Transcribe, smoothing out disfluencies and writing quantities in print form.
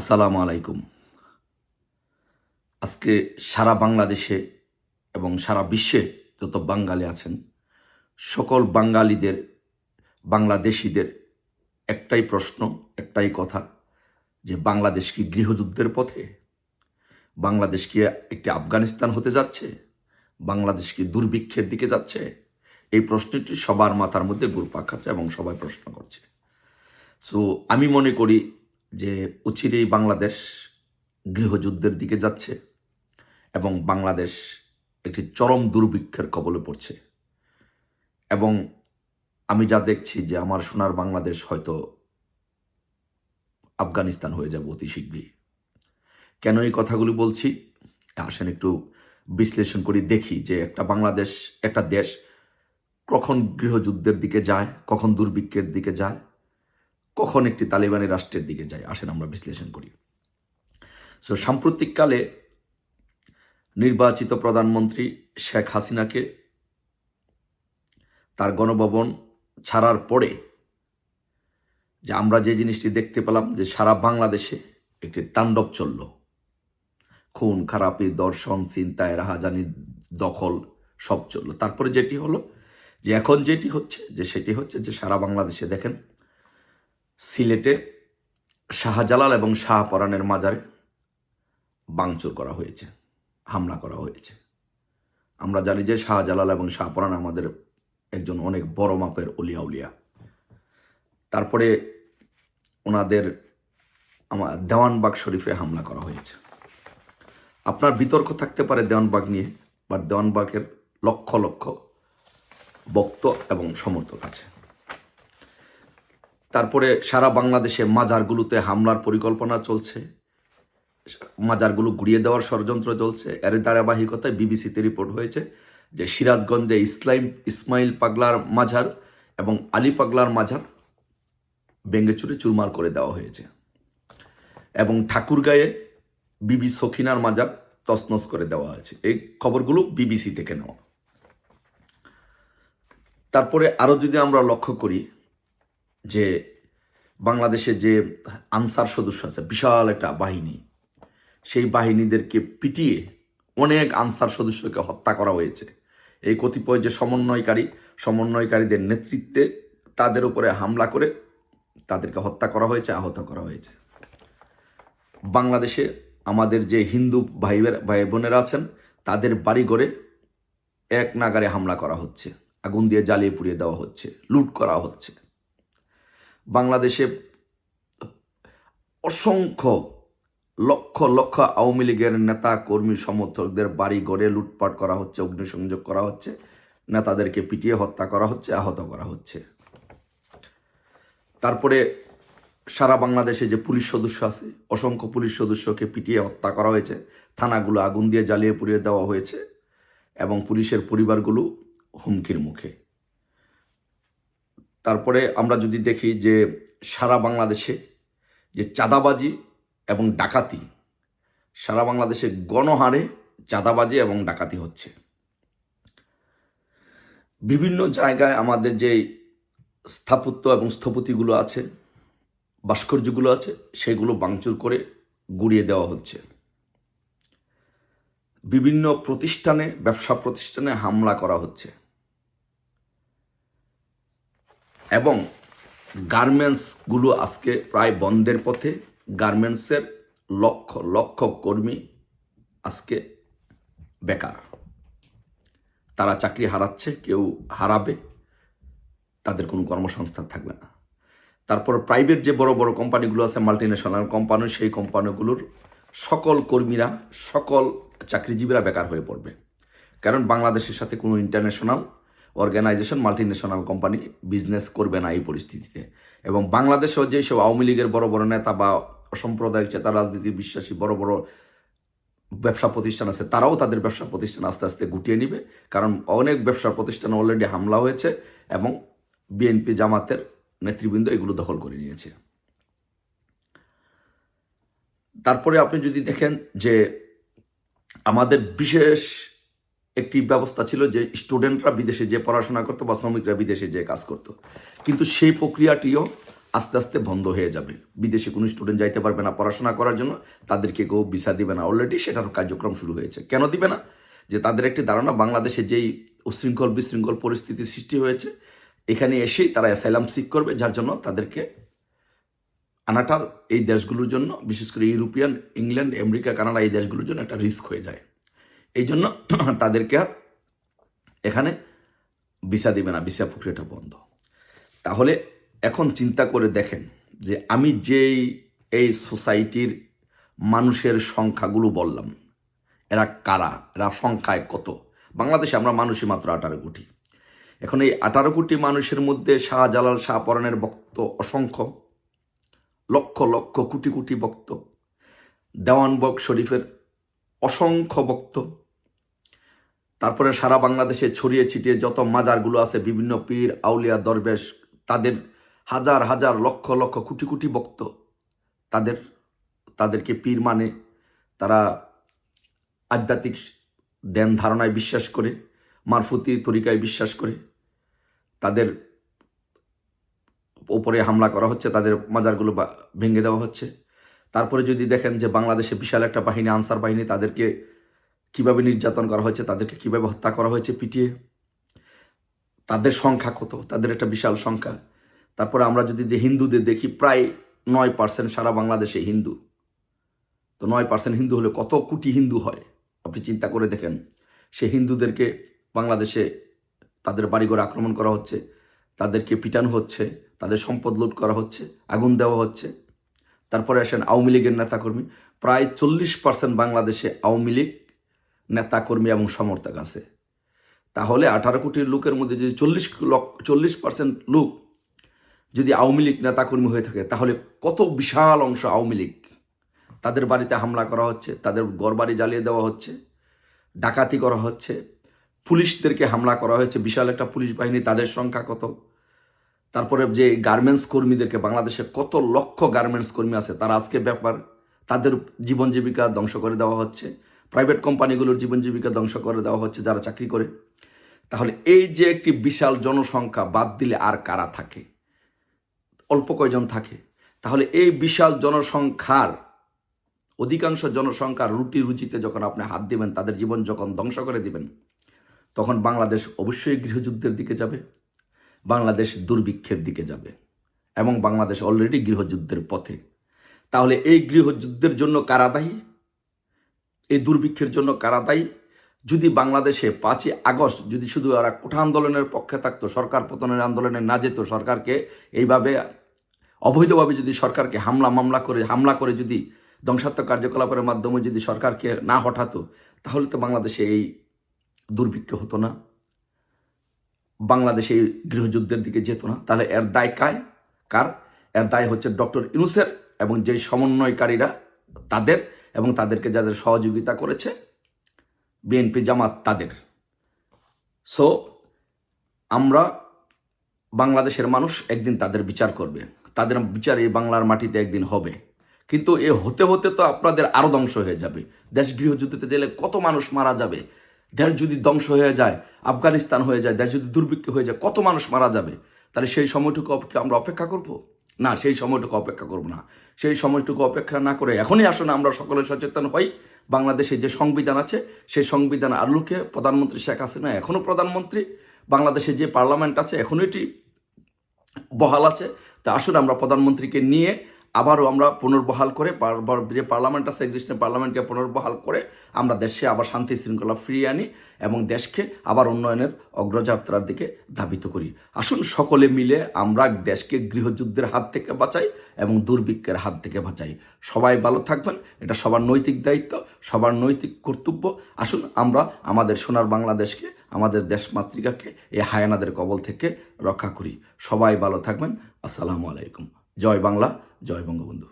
আসসালামু আলাইকুম। আজকে সারা বাংলাদেশে এবং সারা বিশ্বে যত বাঙালি আছেন, সকল বাঙালিদের, বাংলাদেশিদের একটাই প্রশ্ন, একটাই কথা যে বাংলাদেশ কি গৃহযুদ্ধের পথে? বাংলাদেশ কি একটি আফগানিস্তান হতে যাচ্ছে? বাংলাদেশ কি দুর্ভিক্ষের দিকে যাচ্ছে? এই প্রশ্নটি সবার মাথার মধ্যে ঘুরপাক খাচ্ছে এবং সবাই প্রশ্ন করছে। সো আমি মনে করি যে অচিরেই বাংলাদেশ গৃহযুদ্ধের দিকে যাচ্ছে এবং বাংলাদেশ একটি চরম দুর্ভিক্ষের কবলে পড়ছে। এবং আমি যা দেখছি যে আমার সোনার বাংলাদেশ হয়তো আফগানিস্তান হয়ে যাবে অতি শীঘ্রই। কেন এই কথাগুলি বলছি? আসেন একটু বিশ্লেষণ করি, দেখি যে একটা বাংলাদেশ, একটা দেশ কখন গৃহযুদ্ধের দিকে যায়, কখন দুর্ভিক্ষের দিকে যায়, কখন একটি তালিবানি রাষ্ট্রের দিকে যায়। আসেন আমরা বিশ্লেষণ করি। সো সাম্প্রতিককালে নির্বাচিত প্রধানমন্ত্রী শেখ হাসিনাকে তার গণভবন ছাড়ার পরে যে আমরা যে জিনিসটি দেখতে পেলাম যে সারা বাংলাদেশে একটি তাণ্ডব চলল। খুন খারাপি, দর্শন, ছিনতাই, রাহাজানি, দখল সব চলল। তারপরে যেটি হলো যে এখন যেটি হচ্ছে যে সেটি হচ্ছে যে সারা বাংলাদেশে দেখেন সিলেটে শাহজালাল এবং শাহপরানের মাজারে ভাঙচুর করা হয়েছে, হামলা করা হয়েছে। আমরা জানি যে শাহজালাল এবং শাহপরান আমাদের একজন অনেক বড় মাপের অলিয়া উলিয়া। তারপরে ওনাদের আমার দেওয়ানবাগ শরীফে হামলা করা হয়েছে। আপনার বিতর্ক থাকতে পারে দেওয়ানবাগ নিয়ে, বাট দেওয়ানবাগের লক্ষ লক্ষ ভক্ত এবং সমর্থক আছে। তারপরে সারা বাংলাদেশে মাজারগুলোতে হামলার পরিকল্পনা চলছে, মাজারগুলো গুড়িয়ে দেওয়ার ষড়যন্ত্র চলছে। এর ধারাবাহিকতায় বিবিসিতে রিপোর্ট হয়েছে যে সিরাজগঞ্জে ইসমাইল পাগলার মাজার এবং আলী পাগলার মাজার ভেঙে চুরে চুরমার করে দেওয়া হয়েছে এবং ঠাকুরগাঁয়ে বিবি সখিনার মাজার তছনছ করে দেওয়া হয়েছে। এই খবরগুলো বিবিসি থেকে নেওয়া। তারপরে আরো যদি আমরা লক্ষ্য করি যে বাংলাদেশে যে আনসার সদস্য আছে, বিশাল একটা বাহিনী, সেই বাহিনীদেরকে পিটিয়ে অনেক আনসার সদস্যকে হত্যা করা হয়েছে। এই কতিপয় যে সমন্বয়কারীদের নেতৃত্বে তাদের উপরে হামলা করে তাদেরকে হত্যা করা হয়েছে, আহত করা হয়েছে। বাংলাদেশে আমাদের যে হিন্দু ভাই বোনেরা আছেন তাদের বাড়িঘরে এক নাগারে হামলা করা হচ্ছে, আগুন দিয়ে জ্বালিয়ে পুড়িয়ে দেওয়া হচ্ছে, লুট করা হচ্ছে। বাংলাদেশে অসংখ্য লক্ষ লক্ষ আওয়ামী লীগের নেতা কর্মী সমর্থকদের বাড়ি ঘরে লুটপাট করা হচ্ছে, অগ্নিসংযোগ করা হচ্ছে, নেতাদেরকে পিটিয়ে হত্যা করা হচ্ছে, আহত করা হচ্ছে। তারপরে সারা বাংলাদেশে যে পুলিশ সদস্য আছে, অসংখ্য পুলিশ সদস্যকে পিটিয়ে হত্যা করা হয়েছে, থানাগুলো আগুন দিয়ে জ্বালিয়ে পুড়িয়ে দেওয়া হয়েছে এবং পুলিশের পরিবারগুলো হুমকির মুখে। তারপরে আমরা যদি দেখি যে সারা বাংলাদেশে যে চাঁদাবাজি এবং ডাকাতি, সারা বাংলাদেশে গণহারে চাঁদাবাজি এবং ডাকাতি হচ্ছে। বিভিন্ন জায়গায় আমাদের যে স্থাপত্য এবং স্থপতিগুলো আছে, ভাস্কর্যগুলো আছে, সেগুলো ভাঙচুর করে গুড়িয়ে দেওয়া হচ্ছে। বিভিন্ন প্রতিষ্ঠানে, ব্যবসা প্রতিষ্ঠানে হামলা করা হচ্ছে এবং গার্মেন্টসগুলো আজকে প্রায় বন্ধের পথে। গার্মেন্টসের লক্ষ লক্ষ কর্মী আজকে বেকার, তারা চাকরি হারাচ্ছে, কেউ হারাবে, তাদের কোনো কর্মসংস্থান থাকবে না। তারপর প্রাইভেট যে বড় বড় কোম্পানিগুলো আছে, মাল্টিন্যাশনাল কোম্পানি, সেই কোম্পানিগুলোর সকল কর্মীরা, সকল চাকরিজীবীরা বেকার হয়ে পড়বে। কারণ বাংলাদেশের সাথে কোনো international organisation, multinational company business করবে না এই পরিস্থিতিতে। এবং বাংলাদেশেও যেসব আওয়ামী লীগের বড় বড় নেতা বা অসাম্প্রদায়িক চেতা রাজনীতি বিশ্বাসী বড় বড় ব্যবসা প্রতিষ্ঠান আছে, তারাও তাদের ব্যবসা প্রতিষ্ঠান আস্তে আস্তে গুটিয়ে নিবে। কারণ অনেক ব্যবসা প্রতিষ্ঠান অলরেডি হামলা হয়েছে এবং বিএনপি জামাতের নেতৃবৃন্দ এগুলো দখল করে নিয়েছে। তারপরে আপনি যদি দেখেন যে আমাদের বিশেষ একটি ব্যবস্থা ছিল যে স্টুডেন্টরা বিদেশে যে পড়াশোনা করতো বা শ্রমিকরা বিদেশে যে কাজ করতো, কিন্তু সেই প্রক্রিয়াটিও আস্তে আস্তে বন্ধ হয়ে যাবে। বিদেশে কোনো স্টুডেন্ট যাইতে পারবে না পড়াশোনা করার জন্য, তাদেরকে কেউ ভিসা দিবে না। অলরেডি সেটার কার্যক্রম শুরু হয়েছে। কেন দিবে না? যে তাদের একটি ধারণা, বাংলাদেশে যেই উশৃঙ্খল বিশৃঙ্খল পরিস্থিতি সৃষ্টি হয়েছে, এখানে এসেই তারা অ্যাসাইলাম সিক করবে, যার জন্য তাদেরকে আনাটা এই দেশগুলোর জন্য, বিশেষ করে ইউরোপিয়ান, ইংল্যান্ড, আমেরিকা, কানাডা, এই দেশগুলোর জন্য একটা রিস্ক হয়ে যায়। এই জন্য তাদেরকে আর এখানে ভিসা দিবে না, ভিসা প্রক্রিয়াটা বন্ধ। তাহলে এখন চিন্তা করে দেখেন যে আমি যেই এই সোসাইটির মানুষের সংখ্যাগুলো বললাম, এরা কারা, এরা সংখ্যায় কত? বাংলাদেশে আমরা মানুষই মাত্র 18 কোটি। এখন এই 18 কোটি মানুষের মধ্যে শাহজালাল, শাহপরানের ভক্ত অসংখ্য, লক্ষ লক্ষ কোটি কোটি ভক্ত, দেওয়ানবগ শরীফের অসংখ্য ভক্ত, তারপরে সারা বাংলাদেশে ছড়িয়ে ছিটিয়ে যত মাজারগুলো আছে, বিভিন্ন পীর, আউলিয়া, দরবেশ, তাদের হাজার হাজার লক্ষ লক্ষ কোটি কোটি ভক্ত, তাদেরকে পীর মানে, তারা আধ্যাত্মিক ধ্যান ধারণায় বিশ্বাস করে, মারফতি তরিকায় বিশ্বাস করে, তাদের উপরে হামলা করা হচ্ছে, তাদের মাজারগুলো ভেঙে দেওয়া হচ্ছে। তারপরে যদি দেখেন যে বাংলাদেশে বিশাল একটা বাহিনী, আনসার বাহিনী, তাদেরকে কিভাবে নির্যাতন করা হয়েছে, তাদেরকে কিভাবে হত্যা করা হয়েছে পিটিয়ে, তাদের সংখ্যা কত, তাদের একটা বিশাল সংখ্যা। তারপরে আমরা যদি যে হিন্দুদের দেখি, প্রায় 9% সারা বাংলাদেশে হিন্দু। তো 9% হিন্দু হলে কত কোটি হিন্দু হয় আপনি চিন্তা করে দেখেন। সেই হিন্দুদেরকে বাংলাদেশে তাদের বাড়িঘর আক্রমণ করা হচ্ছে, তাদেরকে পিটানো হচ্ছে, তাদের সম্পদ লুট করা হচ্ছে, আগুন দেওয়া হচ্ছে। তারপরে আসেন আওয়ামী লীগের নেতাকর্মী, প্রায় 40% বাংলাদেশে আওয়ামী লীগ নেতাকর্মী এবং সমর্থক আছে। তাহলে 18 কোটির লোকের মধ্যে যদি 40% লোক যদি আওয়ামী লীগ নেতাকর্মী হয়ে থাকে, তাহলে কত বিশাল অংশ আওয়ামী লীগ। তাদের বাড়িতে হামলা করা হচ্ছে, তাদের ঘরবাড়ি জ্বালিয়ে দেওয়া হচ্ছে, ডাকাতি করা হচ্ছে, পুলিশদেরকে হামলা করা হয়েছে, বিশাল একটা পুলিশ বাহিনী, তাদের সংখ্যা কত। তারপরে যে গার্মেন্টস কর্মীদেরকে, বাংলাদেশে কত লক্ষ গার্মেন্টস কর্মী আছে, তারা আজকে ব্যাপার, তাদের জীবন জীবিকা ধ্বংস করে দেওয়া হচ্ছে, প্রাইভেট কোম্পানিগুলোর জীবন জীবিকা ধ্বংস করে দেওয়া হচ্ছে যারা চাকরি করে। তাহলে এই যে একটি বিশাল জনসংখ্যা বাদ দিলে আর কারা থাকে? অল্প কয়জন থাকে। তাহলে এই বিশাল জনসংখ্যার অধিকাংশ জনসংখ্যার রুটি রুচিতে যখন আপনি হাত দিবেন, তাদের জীবন যখন ধ্বংস করে দিবেন, তখন বাংলাদেশ অবশ্যই গৃহযুদ্ধের দিকে যাবে, বাংলাদেশ দুর্ভিক্ষের দিকে যাবে, এবং বাংলাদেশ অলরেডি গৃহযুদ্ধের পথে। তাহলে এই গৃহযুদ্ধের জন্য কারা দায়ী? এই দুর্ভিক্ষের জন্য কারা দায়ী? যদি বাংলাদেশে 5ই আগস্ট যদি শুধু ওরা কোঠা আন্দোলনের পক্ষে থাকতো, সরকার পতনের আন্দোলনে না যেত, সরকারকে এইভাবে অবৈধভাবে যদি সরকারকে হামলা করে যদি ধ্বংসাত্মক কার্যকলাপের মাধ্যমে যদি সরকারকে না হঠাতো, তাহলে তো বাংলাদেশে এই দুর্ভিক্ষ হতো না, বাংলাদেশে এই গৃহযুদ্ধের দিকে যেত না। তাহলে এর দায় কার? এর দায় হচ্ছে ডক্টর ইউনূসের এবং যে সমন্বয়কারীরা তাদের, এবং তাদেরকে যাদের সহযোগিতা করেছে বিএনপি, জামাত, তাদের। সো আমরা, বাংলাদেশের মানুষ একদিন তাদের বিচার করবে, তাদের বিচার এই বাংলার মাটিতে একদিন হবে। কিন্তু এ হতে হতে তো আপনাদের আরও ধ্বংস হয়ে যাবে। দেশ গৃহযুদ্ধতে গেলে কত মানুষ মারা যাবে। দেশ যদি ধ্বংস হয়ে যায়, আফগানিস্তান হয়ে যায়, দেশ যদি দুর্ভিক্ষ হয়ে যায়, কত মানুষ মারা যাবে। তাহলে সেই সময়টুকু আমরা অপেক্ষা করব না? সেই সময়টুকু অপেক্ষা করব না। সেই সময়টুকু অপেক্ষা না করে এখনই আসুন আমরা সকলে সচেতন হই। বাংলাদেশে যে সংবিধান আছে, সেই সংবিধান আলোকে প্রধানমন্ত্রী শেখ হাসিনা এখনও প্রধানমন্ত্রী, বাংলাদেশে যে পার্লামেন্ট আছে এখনও এটি বহাল আছে। তা আসুন আমরা প্রধানমন্ত্রীকে নিয়ে আবারও আমরা পুনর্বহাল করে, যে পার্লামেন্ট আছে এক্সিস্টিং পার্লামেন্টকে পুনর্বহাল করে আমরা দেশে আবার শান্তি শৃঙ্খলা ফিরিয়ে আনি এবং দেশকে আবার উন্নয়নের অগ্রযাত্রার দিকে ধাবিত করি। আসুন সকলে মিলে আমরা দেশকে গৃহযুদ্ধের হাত থেকে বাঁচাই এবং দুর্ভিক্ষের হাত থেকে বাঁচাই। সবাই ভালো থাকবেন, এটা সবার নৈতিক দায়িত্ব, সবার নৈতিক কর্তব্য। আসুন আমরা আমাদের সোনার বাংলাদেশকে, আমাদের দেশ মাতৃকাকে এই হায়ানাদের কবল থেকে রক্ষা করি। সবাই ভালো থাকবেন। আসসালামু আলাইকুম। জয় বাংলা, জয় বঙ্গবন্ধু।